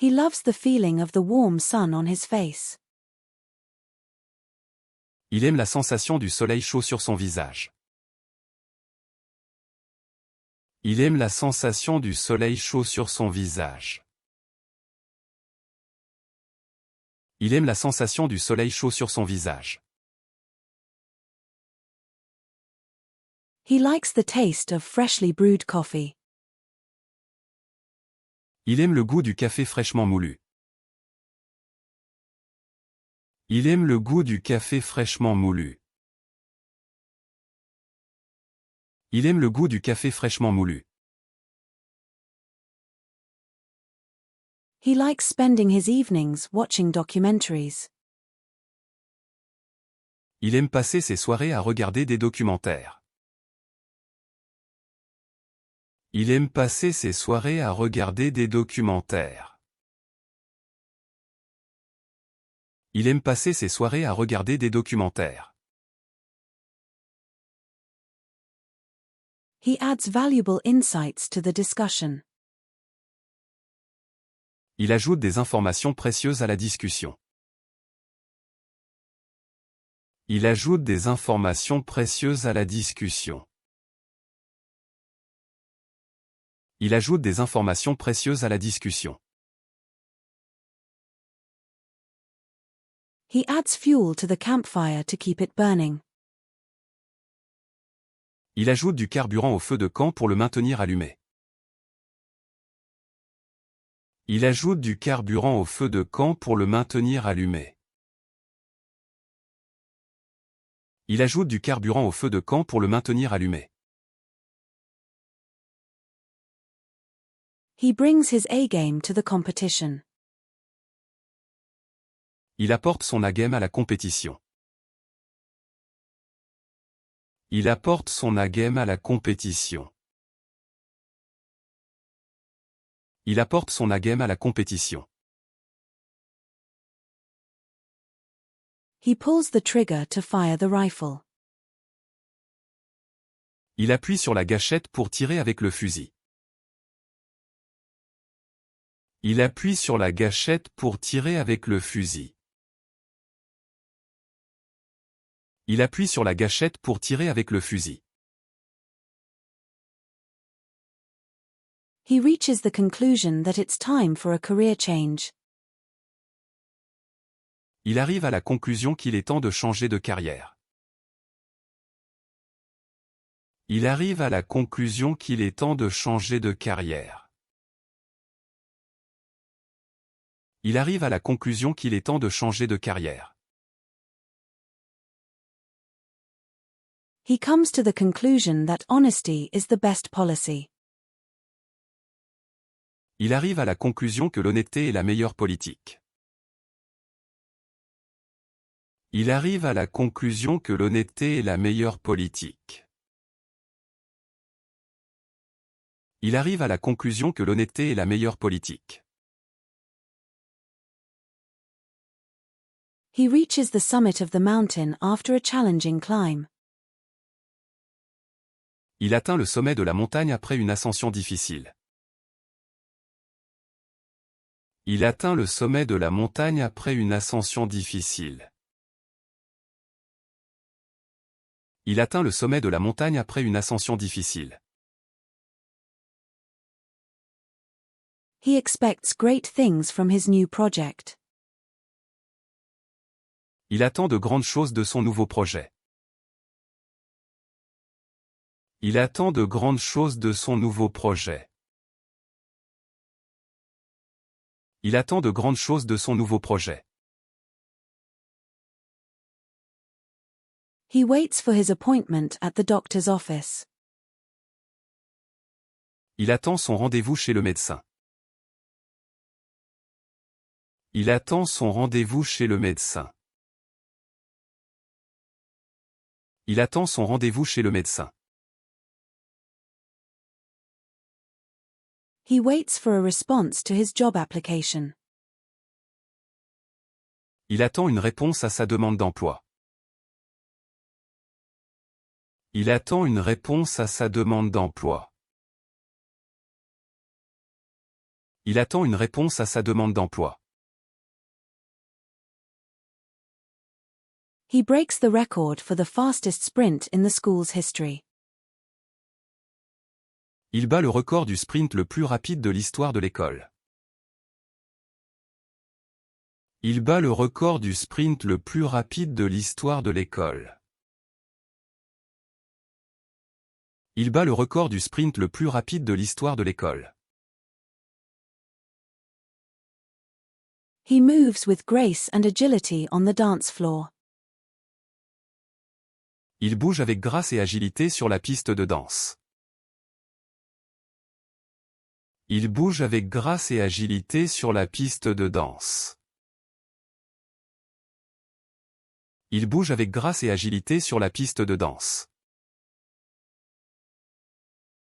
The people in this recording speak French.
He loves the feeling of the warm sun on his face. Il aime la sensation du soleil chaud sur son visage. Il aime la sensation du soleil chaud sur son visage. Il aime la sensation du soleil chaud sur son visage. He likes the taste of freshly brewed coffee. Il aime le goût du café fraîchement moulu. Il aime le goût du café fraîchement moulu. Il aime le goût du café fraîchement moulu. He likes spending his evenings watching documentaries. Il aime passer ses soirées à regarder des documentaires. Il aime passer ses soirées à regarder des documentaires. Il aime passer ses soirées à regarder des documentaires. He adds valuable insights to the discussion. Il ajoute des informations précieuses à la discussion. Il ajoute des informations précieuses à la discussion. Il ajoute des informations précieuses à la discussion. He adds fuel to the campfire to keep it burning. Il ajoute du carburant au feu de camp pour le maintenir allumé. Il ajoute du carburant au feu de camp pour le maintenir allumé. Il ajoute du carburant au feu de camp pour le maintenir allumé. He brings his A-game to the competition. Il apporte son A-game à la compétition. Il apporte son A-game à la compétition. Il apporte son A-game à la compétition. He pulls the trigger to fire the rifle. Il appuie sur la gâchette pour tirer avec le fusil. Il appuie sur la gâchette pour tirer avec le fusil. Il appuie sur la gâchette pour tirer avec le fusil. He reaches the conclusion that it's time for a career change. Il arrive à la conclusion qu'il est temps de changer de carrière. Il arrive à la conclusion qu'il est temps de changer de carrière. Il arrive à la conclusion qu'il est temps de changer de carrière. He comes to the conclusion that honesty is the best policy. Il arrive à la conclusion que l'honnêteté est la meilleure politique. Il arrive à la conclusion que l'honnêteté est la meilleure politique. Il arrive à la conclusion que l'honnêteté est la meilleure politique. He reaches the summit of the mountain after a challenging climb. Il atteint le sommet de la montagne après une ascension difficile. Il atteint le sommet de la montagne après une ascension difficile. Il atteint le sommet de la montagne après une ascension difficile. He expects great things from his new project. Il attend de grandes choses de son nouveau projet. Il attend de grandes choses de son nouveau projet. Il attend de grandes choses de son nouveau projet. He waits for his appointment at the doctor's office. Il attend son rendez-vous chez le médecin. Il attend son rendez-vous chez le médecin. Il attend son rendez-vous chez le médecin. He waits for a response to his job application. Il attend une réponse à sa demande d'emploi. Il attend une réponse à sa demande d'emploi. Il attend une réponse à sa demande d'emploi. He breaks the record for the fastest sprint in the school's history. Il bat le record du sprint le plus rapide de l'histoire de l'école. Il bat le record du sprint le plus rapide de l'histoire de l'école. Il bat le record du sprint le plus rapide de l'histoire de l'école. He moves with grace and agility on the dance floor. Il bouge avec grâce et agilité sur la piste de danse. Il bouge avec grâce et agilité sur la piste de danse. Il bouge avec grâce et agilité sur la piste de danse.